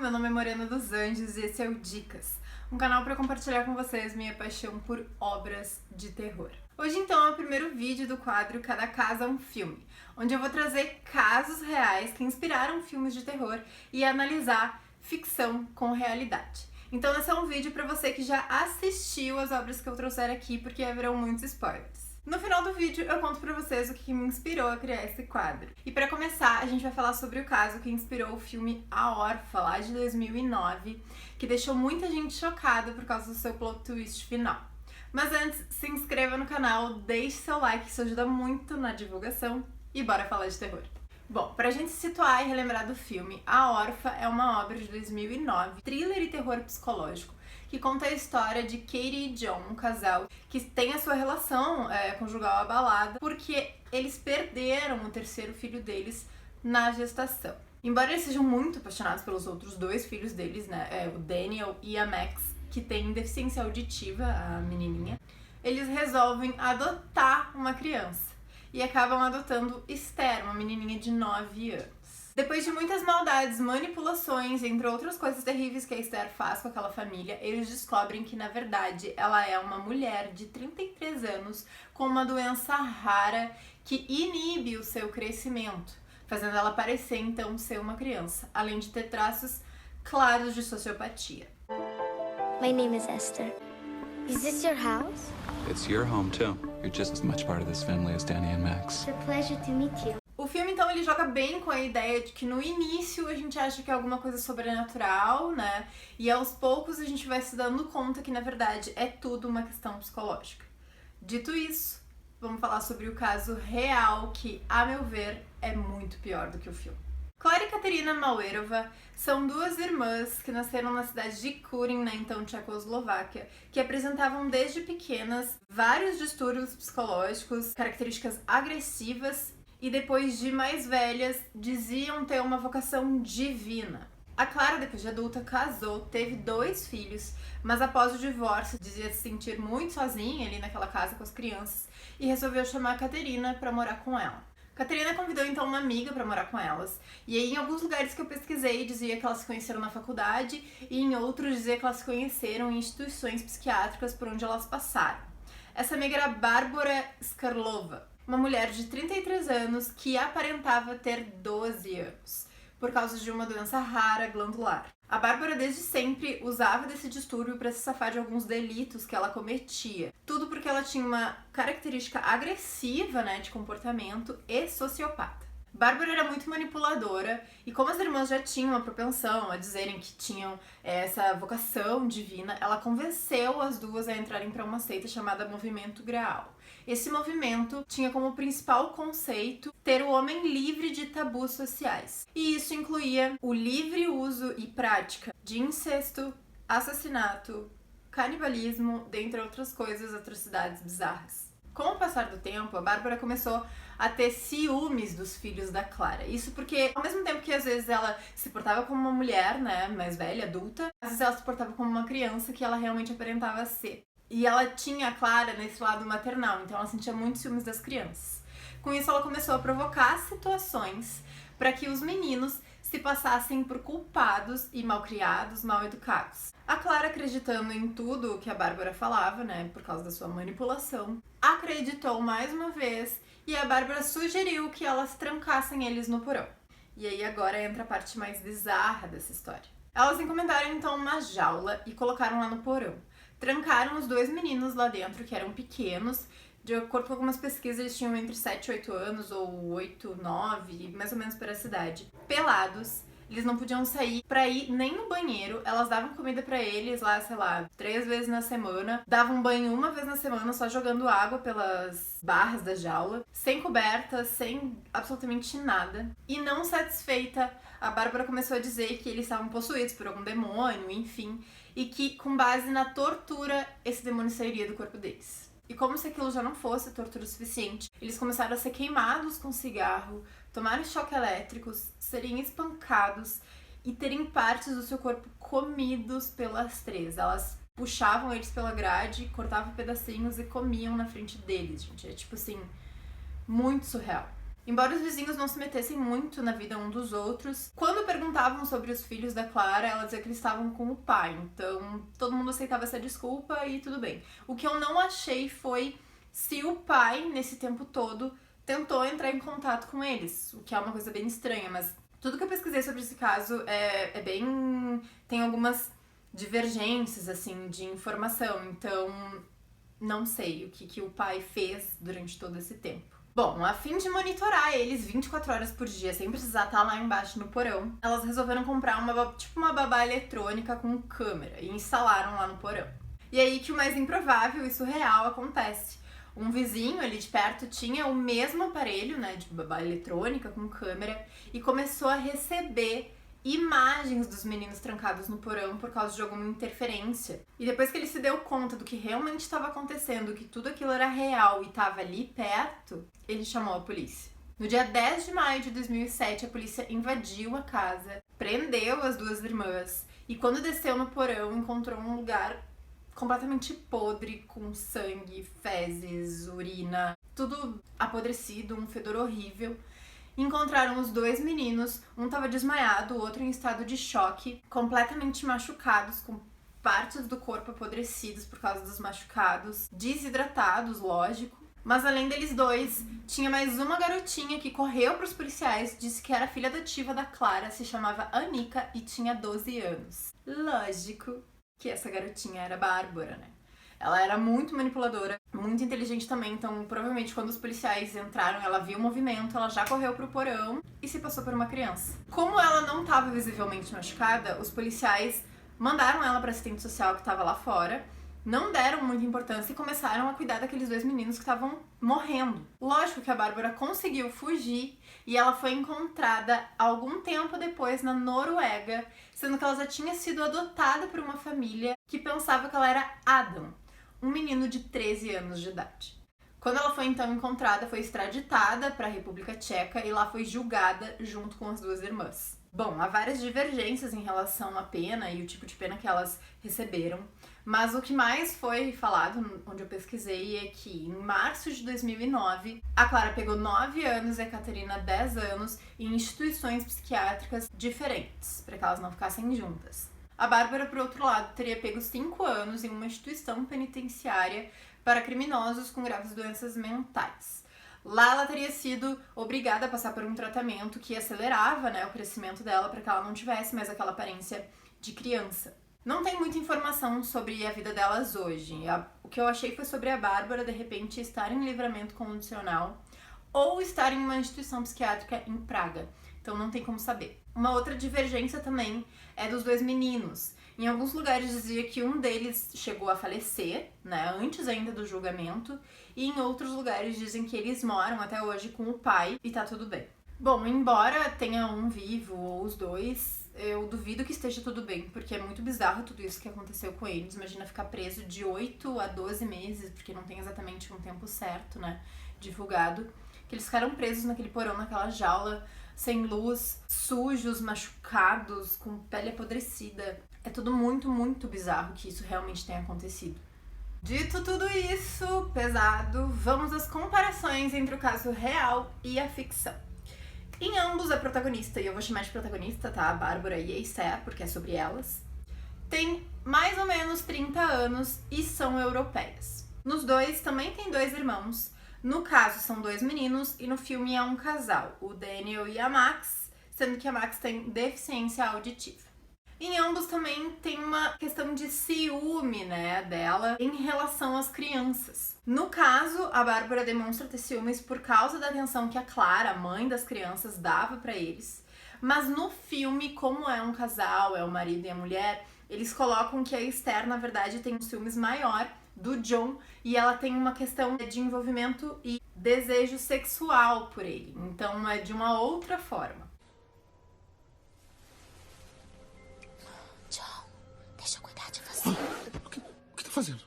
meu nome é Morena dos Anjos e esse é o Dicas, um canal para compartilhar com vocês minha paixão por obras de terror. Hoje então é o primeiro vídeo do quadro Cada Caso é um Filme, onde eu vou trazer casos reais que inspiraram filmes de terror e analisar ficção com realidade. Então esse é um vídeo para você que já assistiu as obras que eu trouxer aqui, porque haverão muitos spoilers. No final do vídeo eu conto pra vocês o que me inspirou a criar esse quadro. E pra começar, a gente vai falar sobre o caso que inspirou o filme A Órfã, lá de 2009, que deixou muita gente chocada por causa do seu plot twist final. Mas antes, se inscreva no canal, deixe seu like, isso ajuda muito na divulgação, e bora falar de terror. Bom, pra gente se situar e relembrar do filme, A Órfã é uma obra de 2009, thriller e terror psicológico, que conta a história de Katie e John, um casal que tem a sua relação conjugal abalada porque eles perderam o terceiro filho deles na gestação. Embora eles sejam muito apaixonados pelos outros dois filhos deles, né, o Daniel e a Max, que tem deficiência auditiva, a menininha, eles resolvem adotar uma criança e acabam adotando Esther, uma menininha de 9 anos. Depois de muitas maldades, manipulações, entre outras coisas terríveis que a Esther faz com aquela família, eles descobrem que, na verdade, ela é uma mulher de 33 anos com uma doença rara que inibe o seu crescimento, fazendo ela parecer, então, ser uma criança, além de ter traços claros de sociopatia. My name is Esther. Is this your house? It's your home, too. You're just as much part of this family as Danny and Max. It's a pleasure to meet you. O filme, então, ele joga bem com a ideia de que no início a gente acha que é alguma coisa sobrenatural, né? E aos poucos a gente vai se dando conta que, na verdade, é tudo uma questão psicológica. Dito isso, vamos falar sobre o caso real que, a meu ver, é muito pior do que o filme. Clara e Katerina Mauerova são duas irmãs que nasceram na cidade de Kurin, na então Tchecoslováquia, que apresentavam desde pequenas vários distúrbios psicológicos, características agressivas e depois de mais velhas diziam ter uma vocação divina. A Clara, depois de adulta, casou, teve 2 filhos, mas após o divórcio dizia se sentir muito sozinha ali naquela casa com as crianças e resolveu chamar a Katerina para morar com ela. Katerina convidou então uma amiga para morar com elas, e aí em alguns lugares que eu pesquisei dizia que elas se conheceram na faculdade e em outros dizia que elas se conheceram em instituições psiquiátricas por onde elas passaram. Essa amiga era Bárbara Skarlova, uma mulher de 33 anos que aparentava ter 12 anos, por causa de uma doença rara glandular. A Bárbara desde sempre usava desse distúrbio para se safar de alguns delitos que ela cometia. Tudo porque ela tinha uma característica agressiva, né, de comportamento e sociopata. Bárbara era muito manipuladora e como as irmãs já tinham uma propensão a dizerem que tinham essa vocação divina, ela convenceu as duas a entrarem para uma seita chamada Movimento Graal. Esse movimento tinha como principal conceito ter o homem livre de tabus sociais. E isso incluía o livre uso e prática de incesto, assassinato, canibalismo, dentre outras coisas, atrocidades bizarras. Com o passar do tempo, a Bárbara começou a ter ciúmes dos filhos da Clara. Isso porque, ao mesmo tempo que às vezes ela se portava como uma mulher, né, mais velha, adulta, às vezes ela se portava como uma criança que ela realmente aparentava ser. E ela tinha a Clara nesse lado maternal, então ela sentia muitos ciúmes das crianças. Com isso, ela começou a provocar situações para que os meninos se passassem por culpados e malcriados, mal educados. A Clara, acreditando em tudo que a Bárbara falava, né, por causa da sua manipulação, acreditou mais uma vez e a Bárbara sugeriu que elas trancassem eles no porão. E aí agora entra a parte mais bizarra dessa história. Elas encomendaram então uma jaula e colocaram lá no porão. Trancaram os 2 meninos lá dentro, que eram pequenos. De acordo com algumas pesquisas, eles tinham entre 7 e 8 anos, ou 8, 9, mais ou menos por essa idade. Pelados, eles não podiam sair pra ir nem no banheiro. Elas davam comida pra eles lá, sei lá, 3 vezes na semana. Davam banho 1 vez na semana, só jogando água pelas barras da jaula. Sem coberta, sem absolutamente nada. E não satisfeita, a Bárbara começou a dizer que eles estavam possuídos por algum demônio, enfim. E que, com base na tortura, esse demônio sairia do corpo deles. E como se aquilo já não fosse tortura suficiente, eles começaram a ser queimados com cigarro, tomarem choque elétricos, serem espancados e terem partes do seu corpo comidos pelas 3. Elas puxavam eles pela grade, cortavam pedacinhos e comiam na frente deles, gente. É tipo assim, muito surreal. Embora os vizinhos não se metessem muito na vida um dos outros, quando perguntavam sobre os filhos da Clara, ela dizia que eles estavam com o pai. Então, todo mundo aceitava essa desculpa e tudo bem. O que eu não achei foi se o pai, nesse tempo todo, tentou entrar em contato com eles, o que é uma coisa bem estranha, mas tudo que eu pesquisei sobre esse caso é bem... tem algumas divergências, assim, de informação, então não sei o que o pai fez durante todo esse tempo. Bom, a fim de monitorar eles 24 horas por dia, sem precisar estar lá embaixo no porão, elas resolveram comprar uma babá eletrônica com câmera e instalaram lá no porão. E aí que o mais improvável e surreal acontece. Um vizinho ali de perto tinha o mesmo aparelho, né, de babá eletrônica com câmera e começou a receber imagens dos meninos trancados no porão por causa de alguma interferência. E depois que ele se deu conta do que realmente estava acontecendo, que tudo aquilo era real e estava ali perto, ele chamou a polícia. No dia 10 de maio de 2007, a polícia invadiu a casa, prendeu as duas irmãs e quando desceu no porão encontrou um lugar completamente podre, com sangue, fezes, urina, tudo apodrecido, um fedor horrível. Encontraram os dois meninos, um estava desmaiado, o outro em estado de choque, completamente machucados, com partes do corpo apodrecidas por causa dos machucados, desidratados, lógico. Mas além deles dois, tinha mais uma garotinha que correu para os policiais, disse que era filha adotiva da Clara, se chamava Anica e tinha 12 anos. Lógico que essa garotinha era Bárbara, né? Ela era muito manipuladora, muito inteligente também, então provavelmente quando os policiais entraram, ela viu o movimento, ela já correu pro porão e se passou por uma criança. Como ela não estava visivelmente machucada, os policiais mandaram ela para assistente social que estava lá fora, não deram muita importância e começaram a cuidar daqueles dois meninos que estavam morrendo. Lógico que a Bárbara conseguiu fugir e ela foi encontrada algum tempo depois na Noruega, sendo que ela já tinha sido adotada por uma família que pensava que ela era Adam, um menino de 13 anos de idade. Quando ela foi então encontrada, foi extraditada para a República Tcheca e lá foi julgada junto com as duas irmãs. Bom, há várias divergências em relação à pena e o tipo de pena que elas receberam, mas o que mais foi falado, onde eu pesquisei, é que em março de 2009, a Clara pegou 9 anos e a Catarina 10 anos em instituições psiquiátricas diferentes, para que elas não ficassem juntas. A Bárbara, por outro lado, teria pego 5 anos em uma instituição penitenciária para criminosos com graves doenças mentais. Lá ela teria sido obrigada a passar por um tratamento que acelerava, né, o crescimento dela para que ela não tivesse mais aquela aparência de criança. Não tem muita informação sobre a vida delas hoje. O que eu achei foi sobre a Bárbara, de repente, estar em livramento condicional ou estar em uma instituição psiquiátrica em Praga. Então não tem como saber. Uma outra divergência também é dos dois meninos. Em alguns lugares dizia que um deles chegou a falecer, né, antes ainda do julgamento, e em outros lugares dizem que eles moram até hoje com o pai e tá tudo bem. Bom, embora tenha um vivo ou os dois, eu duvido que esteja tudo bem, porque é muito bizarro tudo isso que aconteceu com eles. Imagina ficar preso de 8 a 12 meses, porque não tem exatamente um tempo certo, né, divulgado, que eles ficaram presos naquele porão, naquela jaula, sem luz, sujos, machucados, com pele apodrecida. É tudo muito, muito bizarro que isso realmente tenha acontecido. Dito tudo isso, pesado, vamos às comparações entre o caso real e a ficção. Em ambos, a protagonista, e eu vou chamar de protagonista, tá? A Bárbara e a Esther, porque é sobre elas, tem mais ou menos 30 anos e são europeias. Nos dois, também tem dois irmãos. No caso, são dois meninos e no filme é um casal, o Daniel e a Max, sendo que a Max tem deficiência auditiva. Em ambos também tem uma questão de ciúme, né, dela em relação às crianças. No caso, a Bárbara demonstra ter ciúmes por causa da atenção que a Clara, a mãe das crianças, dava pra eles. Mas no filme, como é um casal, é o marido e a mulher, eles colocam que a Esther, na verdade, tem um ciúmes maior do John e ela tem uma questão de envolvimento e desejo sexual por ele. Então é de uma outra forma. John, deixa eu cuidar de você. O que tá fazendo?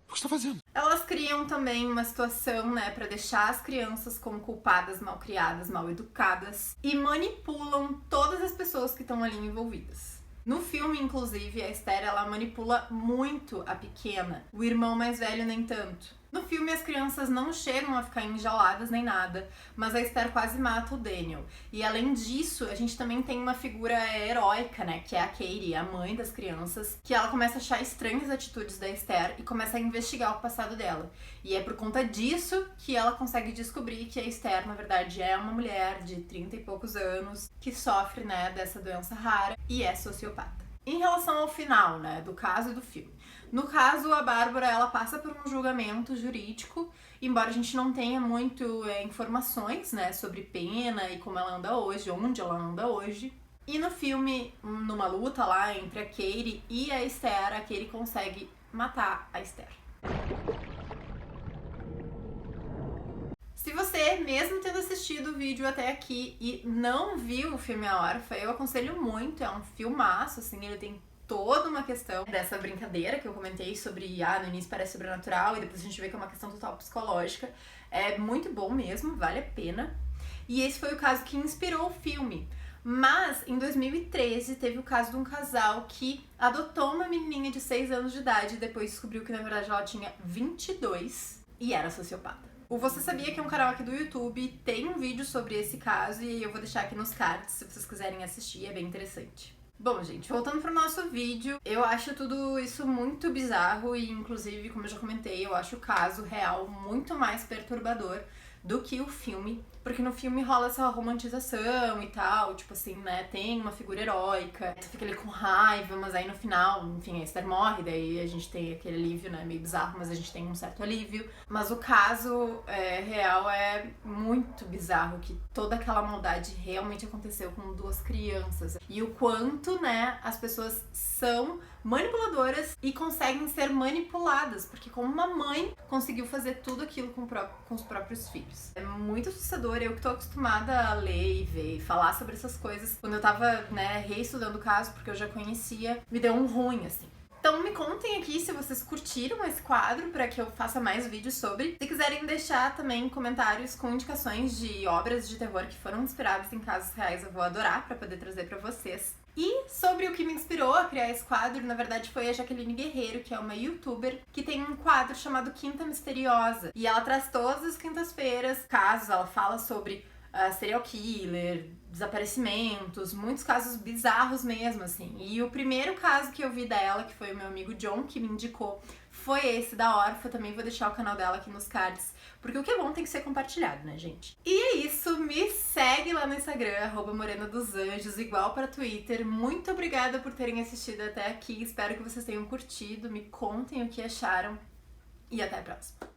O que você tá fazendo? Elas criam também uma situação, né, pra deixar as crianças como culpadas, mal criadas, mal educadas e manipulam todas as pessoas que estão ali envolvidas. No filme, inclusive, a Esther, ela manipula muito a pequena, o irmão mais velho nem tanto. No filme, as crianças não chegam a ficar enjauladas nem nada, mas a Esther quase mata o Daniel. E além disso, a gente também tem uma figura heróica, né, que é a Katie, a mãe das crianças, que ela começa a achar estranhas as atitudes da Esther e começa a investigar o passado dela. E é por conta disso que ela consegue descobrir que a Esther, na verdade, é uma mulher de 30 e poucos anos que sofre, né, dessa doença rara e é sociopata. Em relação ao final, né, do caso e do filme. No caso, a Bárbara, ela passa por um julgamento jurídico, embora a gente não tenha muito informações, né, sobre pena e como ela anda hoje, onde ela anda hoje. E no filme, numa luta lá entre a Katie e a Esther, a Katie consegue matar a Esther. Se você, mesmo tendo assistido o vídeo até aqui e não viu o filme A Órfã, eu aconselho muito, é um filmaço, assim, ele tem toda uma questão dessa brincadeira que eu comentei sobre, no início parece sobrenatural e depois a gente vê que é uma questão total psicológica. É muito bom mesmo, vale a pena. E esse foi o caso que inspirou o filme. Mas, em 2013, teve o caso de um casal que adotou uma menininha de 6 anos de idade e depois descobriu que, na verdade, ela tinha 22 e era sociopata. O Você Sabia, que é um canal aqui do YouTube, tem um vídeo sobre esse caso e eu vou deixar aqui nos cards se vocês quiserem assistir, é bem interessante. Bom, gente, voltando pro nosso vídeo, eu acho tudo isso muito bizarro e, inclusive, como eu já comentei, eu acho o caso real muito mais perturbador do que o filme, porque no filme rola essa romantização e tal, tipo assim, né, tem uma figura heróica, tu fica ali com raiva, mas aí no final, enfim, a Esther morre, daí a gente tem aquele alívio, né, meio bizarro, mas a gente tem um certo alívio. Mas o caso real é muito bizarro, que toda aquela maldade realmente aconteceu com 2 crianças. E o quanto, né, as pessoas são manipuladoras e conseguem ser manipuladas, porque como uma mãe conseguiu fazer tudo aquilo com os próprios filhos. É muito assustador, eu que tô acostumada a ler e ver e falar sobre essas coisas. Quando eu tava, né, reestudando o caso, porque eu já conhecia, me deu um ruim, assim. Então me contem aqui se vocês curtiram esse quadro para que eu faça mais vídeos sobre. Se quiserem deixar também comentários com indicações de obras de terror que foram inspiradas em casos reais, eu vou adorar para poder trazer para vocês. E sobre o que me inspirou a criar esse quadro, na verdade foi a Jaqueline Guerreiro, que é uma youtuber, que tem um quadro chamado Quinta Misteriosa. E ela traz todas as quintas-feiras casos, ela fala sobre serial killer, desaparecimentos, muitos casos bizarros mesmo, assim. E o primeiro caso que eu vi dela, que foi o meu amigo John, que me indicou, foi esse da Órfã. Também vou deixar o canal dela aqui nos cards, porque o que é bom tem que ser compartilhado, né, gente? E é isso, me segue lá no Instagram, @morenadosanjos, igual para Twitter. Muito obrigada por terem assistido até aqui, espero que vocês tenham curtido, me contem o que acharam e até a próxima.